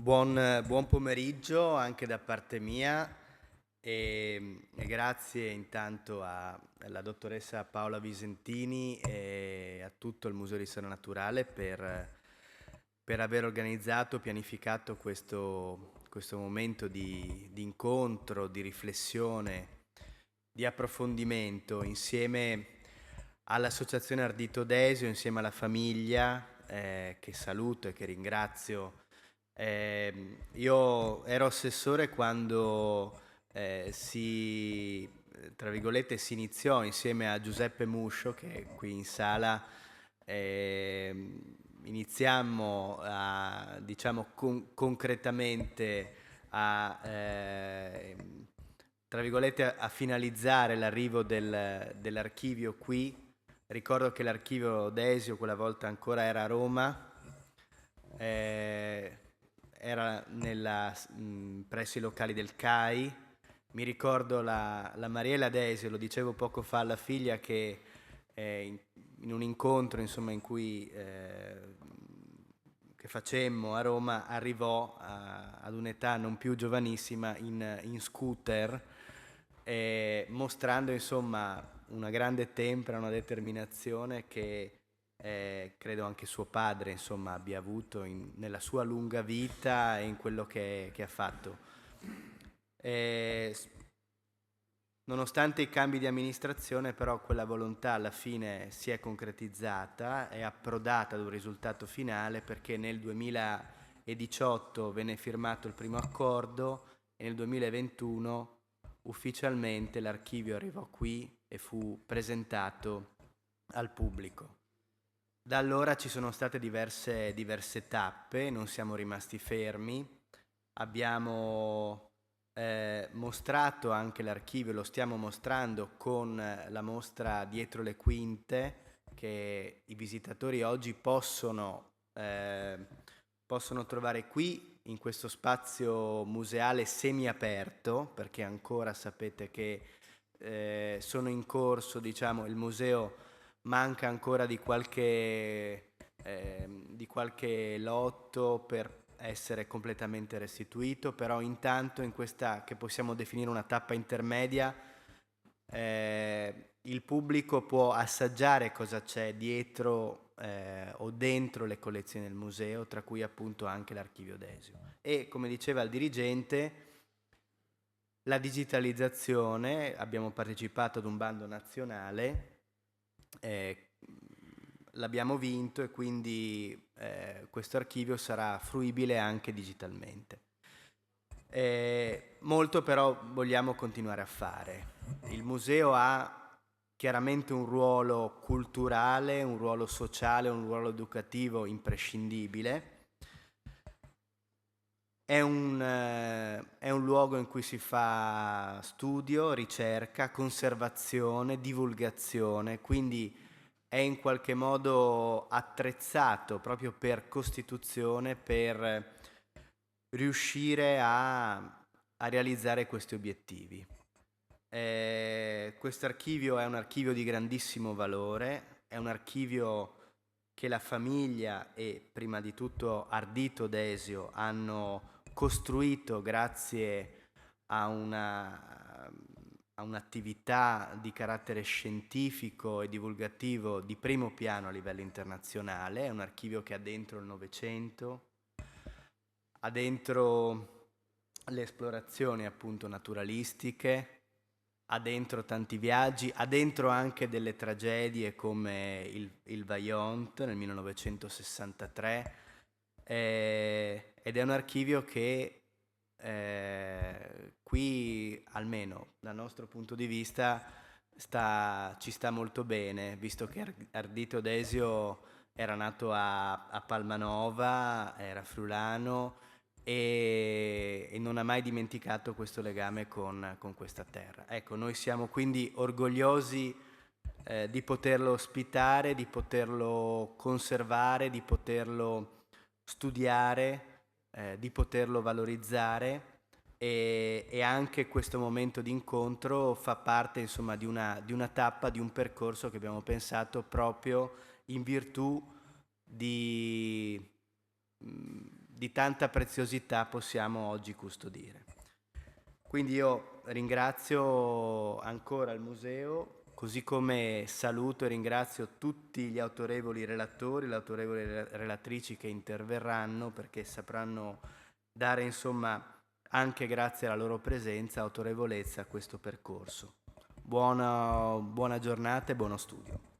Buon pomeriggio anche da parte mia e grazie intanto alla dottoressa Paola Visentini e a tutto il Museo di Storia Naturale per aver organizzato, pianificato questo momento di incontro, di riflessione, di approfondimento insieme all'Associazione Ardito Desio, insieme alla famiglia che saluto e che ringrazio. Io ero assessore quando tra virgolette, si iniziò insieme a Giuseppe Muscio, che è qui in sala. Iniziammo diciamo, concretamente tra virgolette, a finalizzare l'arrivo dell'archivio qui. Ricordo che l'archivio Desio quella volta ancora era a Roma, era presso i locali del CAI. Mi ricordo la Mariella Desio, lo dicevo poco fa alla figlia, che in un incontro insomma, in cui che facemmo a Roma, arrivò ad un'età non più giovanissima in scooter, mostrando insomma una grande tempra, una determinazione che credo anche suo padre insomma abbia avuto nella sua lunga vita e in quello che ha fatto. Eh, Nonostante i cambi di amministrazione, però, quella volontà alla fine si è concretizzata, è approdata ad un risultato finale, perché nel 2018 venne firmato il primo accordo e nel 2021 ufficialmente l'archivio arrivò qui e fu presentato al pubblico. Da allora ci sono state diverse tappe, non siamo rimasti fermi, abbiamo mostrato anche l'archivio, lo stiamo mostrando con la mostra Dietro le Quinte, che i visitatori oggi possono trovare qui, in questo spazio museale semiaperto, perché ancora sapete che sono in corso, diciamo, il museo manca ancora di qualche lotto per essere completamente restituito, però intanto in questa che possiamo definire una tappa intermedia, il pubblico può assaggiare cosa c'è dietro o dentro le collezioni del museo, tra cui appunto anche l'archivio Desio. E come diceva il dirigente, la digitalizzazione, abbiamo partecipato ad un bando nazionale, l'abbiamo vinto e quindi questo archivio sarà fruibile anche digitalmente. Molto però vogliamo continuare a fare. Il museo ha chiaramente un ruolo culturale, un ruolo sociale, un ruolo educativo imprescindibile. È un luogo in cui si fa studio, ricerca, conservazione, divulgazione, quindi è in qualche modo attrezzato proprio per costituzione per riuscire a realizzare questi obiettivi. Questo archivio è un archivio di grandissimo valore, è un archivio che la famiglia e prima di tutto Ardito Desio hanno costruito grazie a un'attività di carattere scientifico e divulgativo di primo piano a livello internazionale. È un archivio che ha dentro il Novecento, ha dentro le esplorazioni appunto naturalistiche, ha dentro tanti viaggi, ha dentro anche delle tragedie come il Vajont nel 1963, ed è un archivio che qui, almeno dal nostro punto di vista, ci sta molto bene, visto che Ardito Desio era nato a Palmanova, era friulano e non ha mai dimenticato questo legame con questa terra. Ecco, noi siamo quindi orgogliosi di poterlo ospitare, di poterlo conservare, di poterlo studiare, di poterlo valorizzare, e anche questo momento di incontro fa parte insomma di una tappa, di un percorso che abbiamo pensato proprio in virtù di di tanta preziosità possiamo oggi custodire. Quindi io ringrazio ancora il museo, così come saluto e ringrazio tutti gli autorevoli relatori, le autorevoli relatrici che interverranno, perché sapranno dare, insomma, anche grazie alla loro presenza, autorevolezza a questo percorso. Buona giornata e buono studio.